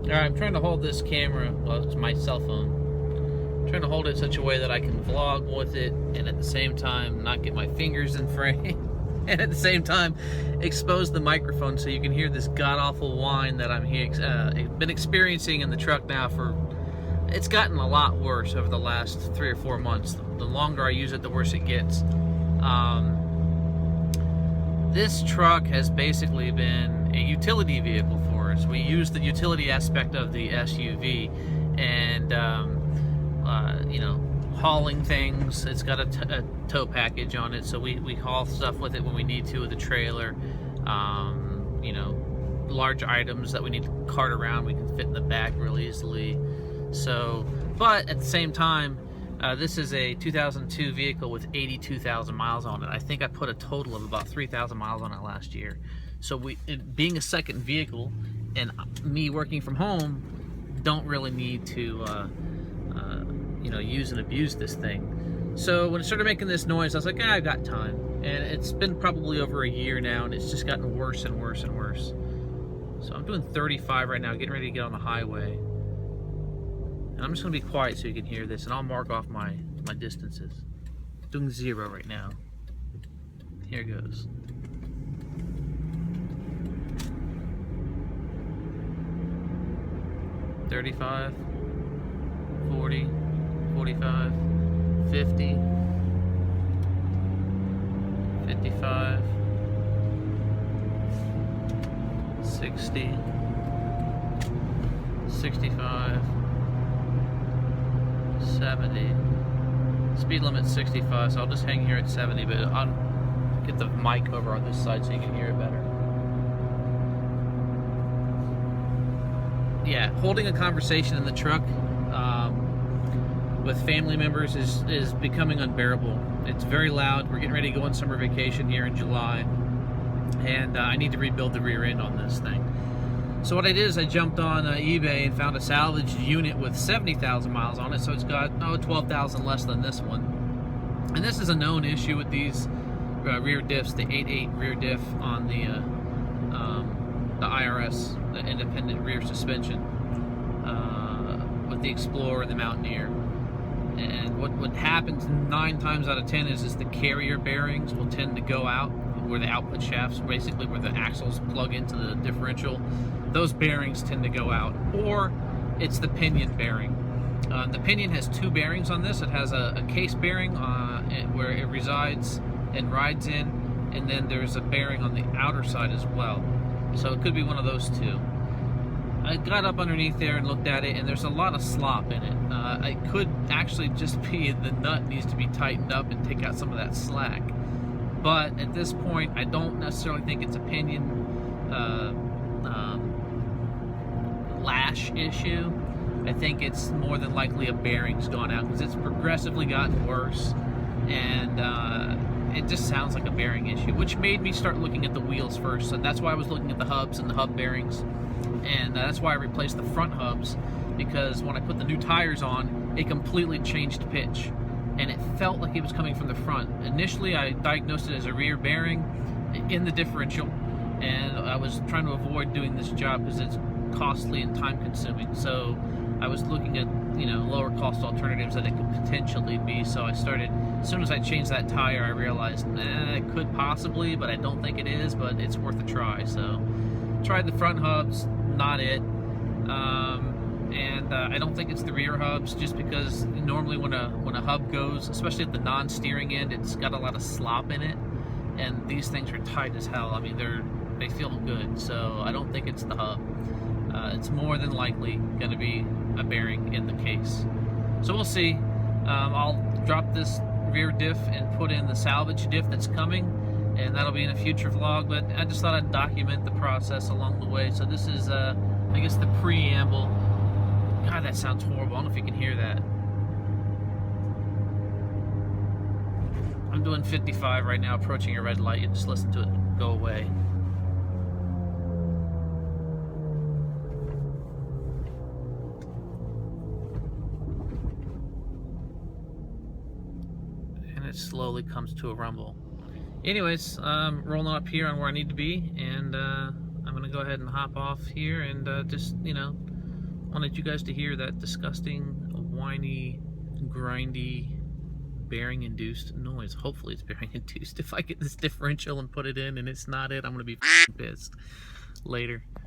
Alright, I'm trying to hold this camera, well, it's my cell phone. I'm trying to hold it in such a way that I can vlog with it and at the same time not get my fingers in frame. And at the same time expose the microphone so you can hear this god-awful whine that I'm been experiencing in the truck now for... It's gotten a lot worse over the last 3 or 4 months. The longer I use it, the worse it gets. This truck has basically been a utility vehicle for us. We use the utility aspect of the SUV and, you know, hauling things. It's got a tow package on it, so we haul stuff with it when we need to with the trailer. You know, large items that we need to cart around, we can fit in the back really easily. So, but at the same time, this is a 2002 vehicle with 82,000 miles on it. I think I put a total of about 3,000 miles on it last year. So it being a second vehicle and me working from home, don't really need to you know, use and abuse this thing. So when it started making this noise, I was like, I've got time. And it's been probably over a year now, and it's just gotten worse and worse and worse. So I'm doing 35 right now, getting ready to get on the highway. And I'm just gonna be quiet so you can hear this, and I'll mark off my distances. Doing 0 right now. Here goes. $35, $40, $45, $50, $55, $60, $65, $70. Speed limit's 65, so I'll just hang here at 70, but I'll get the mic over on this side so you can hear it better. Yeah, holding a conversation in the truck with family members is becoming unbearable. It's very loud. We're getting ready to go on summer vacation here in July, and I need to rebuild the rear end on this thing. So what I did is I jumped on eBay and found a salvaged unit with 70,000 miles on it, so it's got 12,000 less than this one. And this is a known issue with these rear diffs, the 8.8 rear diff on the IRS, the independent rear suspension, with the Explorer and the Mountaineer. And what happens 9 times out of 10 is the carrier bearings will tend to go out, where the output shafts, basically where the axles plug into the differential, those bearings tend to go out. Or it's the pinion bearing. The pinion has 2 bearings on this. It has a case bearing where it resides and rides in, and then there's a bearing on the outer side as well. So it could be one of those 2. I got up underneath there and looked at it, and there's a lot of slop in it. It could actually just be the nut needs to be tightened up and take out some of that slack. But at this point, I don't necessarily think it's a pinion lash issue. I think it's more than likely a bearing's gone out, because it's progressively gotten worse, and it just sounds like a bearing issue, which made me start looking at the wheels first. And that's why I was looking at the hubs and the hub bearings, and that's why I replaced the front hubs, because when I put the new tires on, it completely changed pitch, and it felt like it was coming from the front. Initially, I diagnosed it as a rear bearing in the differential, and I was trying to avoid doing this job because it's costly and time consuming. So I was looking at, you know, lower cost alternatives that it could potentially be. So I started, as soon as I changed that tire, I realized it could possibly, but I don't think it is, but it's worth a try. So tried the front hubs, not it. And I don't think it's the rear hubs, just because normally when a hub goes, especially at the non-steering end, it's got a lot of slop in it, and these things are tight as hell. I mean, they feel good, so I don't think it's the hub. It's more than likely going to be a bearing in the case. So we'll see. I'll drop this rear diff and put in the salvage diff that's coming, and that'll be in a future vlog, but I just thought I'd document the process along the way. So this is, I guess, the preamble. God, that sounds horrible. I don't know if you can hear that. I'm doing 55 right now, approaching a red light. You just listen to it go away. And it slowly comes to a rumble. Anyways, rolling up here on where I need to be, and I'm gonna go ahead and hop off here and just, you know, wanted you guys to hear that disgusting, whiny, grindy, bearing-induced noise. Hopefully it's bearing-induced. If I get this differential and put it in and it's not it, I'm going to be pissed later.